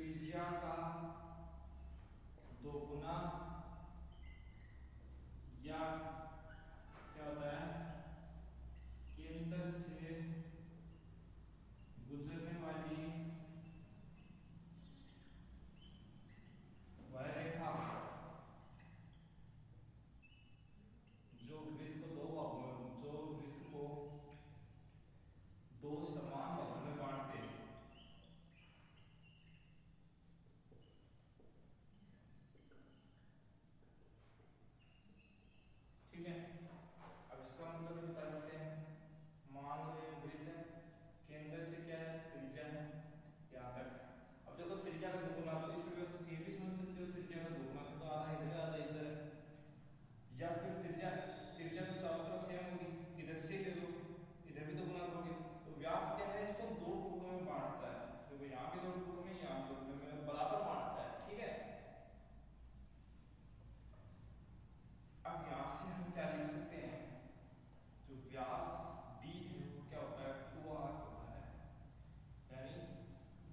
त्रिज्या का दोगुना या क्या होता है केंद्र से गुजरने वाली वह रेखा जो वृत्त को दो भागों में जो वृत्त को दो समान भागों में बांट दे। ठीक है, अब इसका मतलब बता देते हैं। मान लो ये वृत्त है, केंद्र से क्या है त्रिज्या है यहाँ तक। अब देखो त्रिज्या का दोगुना, तो इस व्यवस्था से ये भी समझ सकते हो त्रिज्या का दोगुना तो आधा इधर आधा इधर है। या फिर त्रिज्या त्रिज्या तो चारों तरफ सेम होगी, इधर से ले लो इधर भी दोगुना करोगे तो व्यास क्या है इसको दो टुकड़ों में बांटता है। देखो यहाँ भी दो टुकड़ों में यहाँ भी दो टुकड़ों में बराबर बांटता है। ठीक है, अब यहाँ से हम क्या लिख सकते हैं, जो व्यास d है वो क्या होता है 2r होता है। यानी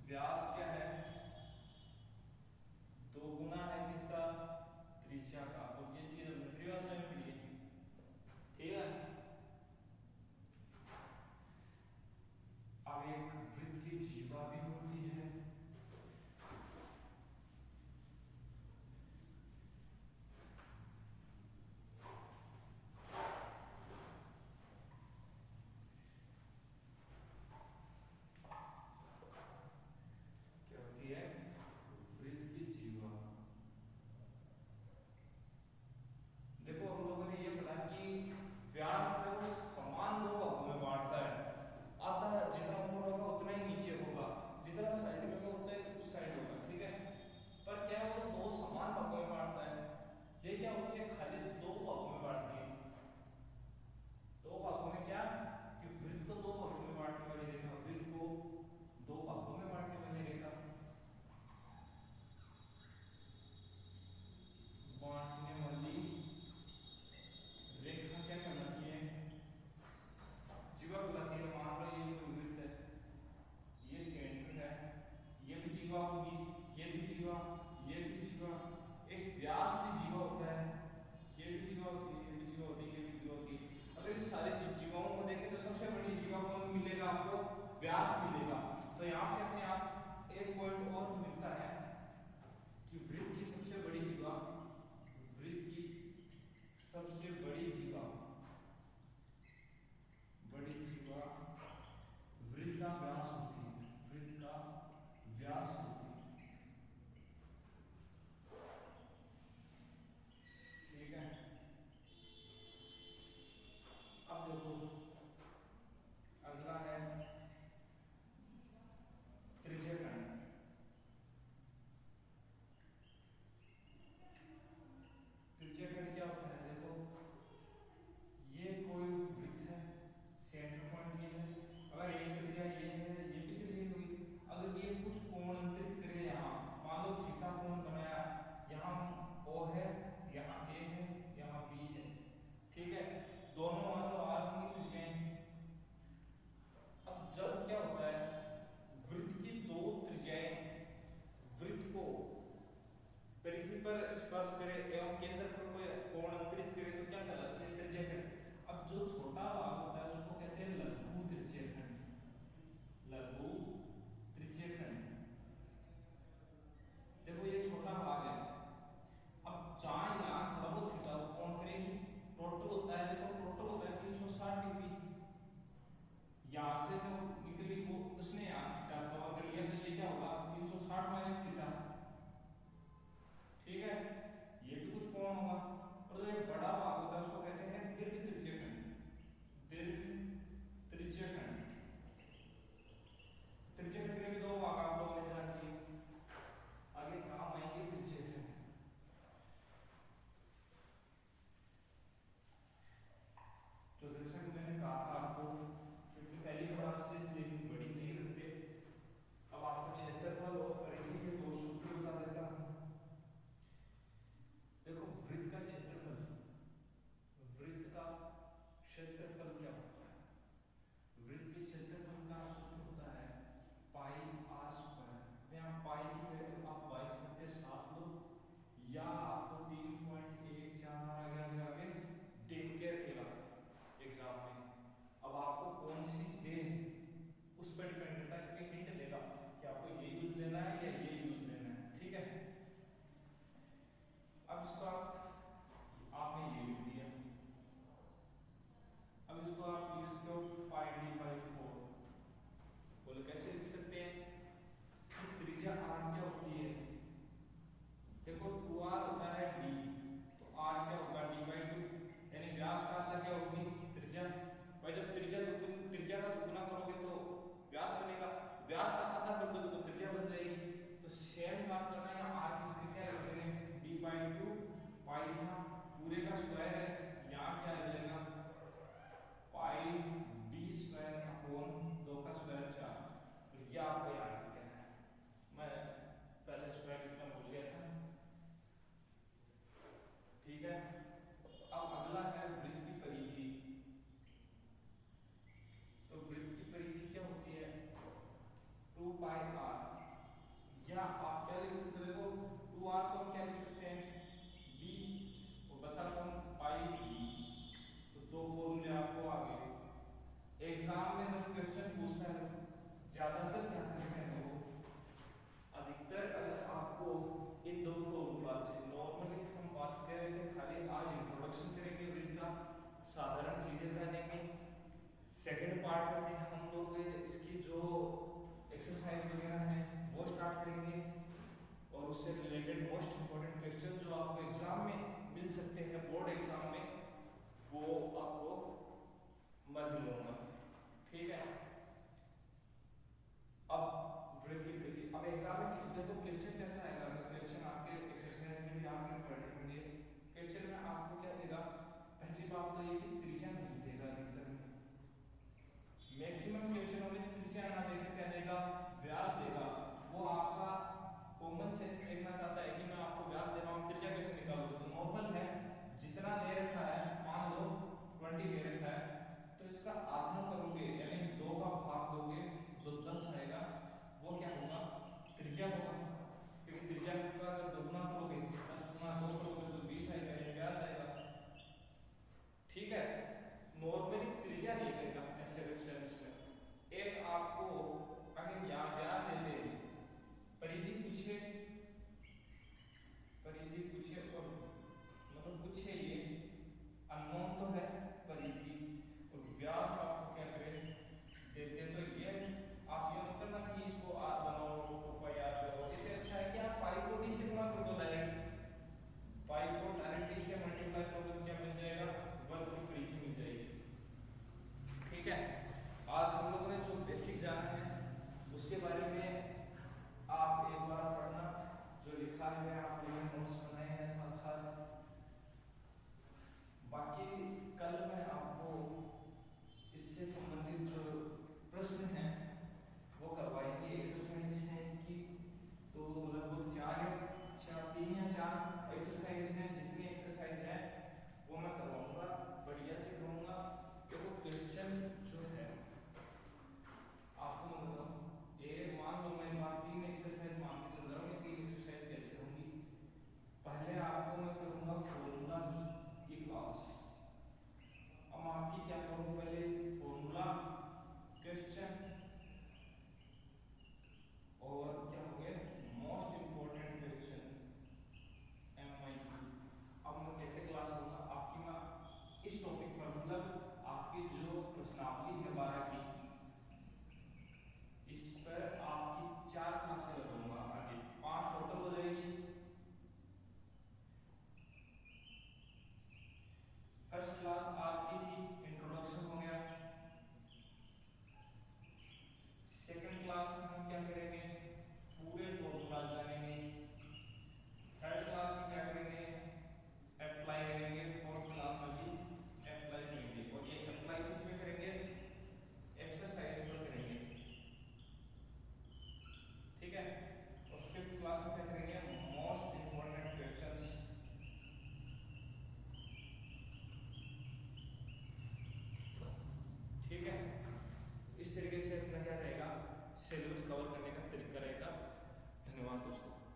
व्यास क्या है दोगुना है किसका त्रिज्या का। और ये चीज हमने परिभाषा में पढ़ी है। ठीक है, अब एक वृत्त की जीवा भी होती है। क्या होती है वृत्त की जीवा। देखो हम लोगों ने ये पढ़ा कि व्यास है वो समान दो भागों में बांटता है। आधा जितना ऊपर होगा उतना ही नीचे होगा, जितना साइड में होगा उतना ही उस साइड होगा। ठीक है, पर क्या है वो दो समान भागों में बांटता है। ये क्या होती है खाली दो भागों में बांटती है। दो भागों में क्या कि वृत्त को दो भागों में बांटने वाली रेखा, वृत्त को दो भागों में बांटने वाली रेखा, बांटने वाली रेखा क्या कहलाती है जीवा कहलाती है। मान लो ये कोई वृत्त है, ये सेंटर है, ये भी जीवा होगी, ये भी जीवा, ये भी जीवा, एक व्यास भी जीवा होता है, ये भी जीवा होती है, ये भी जीवा होती है, ये भी जीवा होती है। अगर इन सारे जीवाओं को देखें तो सबसे बड़ी जीवा कौन मिलेगा आपको व्यास मिलेगा। तो यहाँ से अपने आप एक पॉइंट और मिलता है कि वृत्त की सबसे बड़ी जीवा, वृत्त की सबसे बड़ी जीवा, बड़ी जीवा वृत्त का व्यास होती है, वृत्त का व्यास होती है। ठीक है, अब देखो अगला है 2r को हम क्या लिख सकते हैं b, और बचा कौन पाई b। तो दो फॉर्मूले आपको आ गए। एग्जाम में जब क्वेश्चन पूछता है ज्यादातर क्या करते हैं लोग, अधिकतर अगर आपको इन दो फॉर्मूला से, नॉर्मली हम बात कर रहे थे खाली आज इंट्रोडक्शन करेंगे वृत्त का, साधारण चीजें जानेंगे। सेकंड पार्ट में हम लोग इसकी जो एक्सरसाइज वगैरह है वो स्टार्ट करेंगे, और उससे रिलेटेड मोस्ट इंपॉर्टेंट क्वेश्चन जो आपको एग्जाम में मिल सकते हैं बोर्ड एग्जाम में, वो आपको मैं दिलवाऊंगा, ठीक है। अब वृद्धि वृद्धि, अब एग्जाम में देखो क्वेश्चन कैसा आएगा। अगर क्वेश्चन आपके एक्सरसाइज में भी आपके पढ़े होंगे, क्वेश्चन में आपको क्या देगा, पहली बात तो ये कि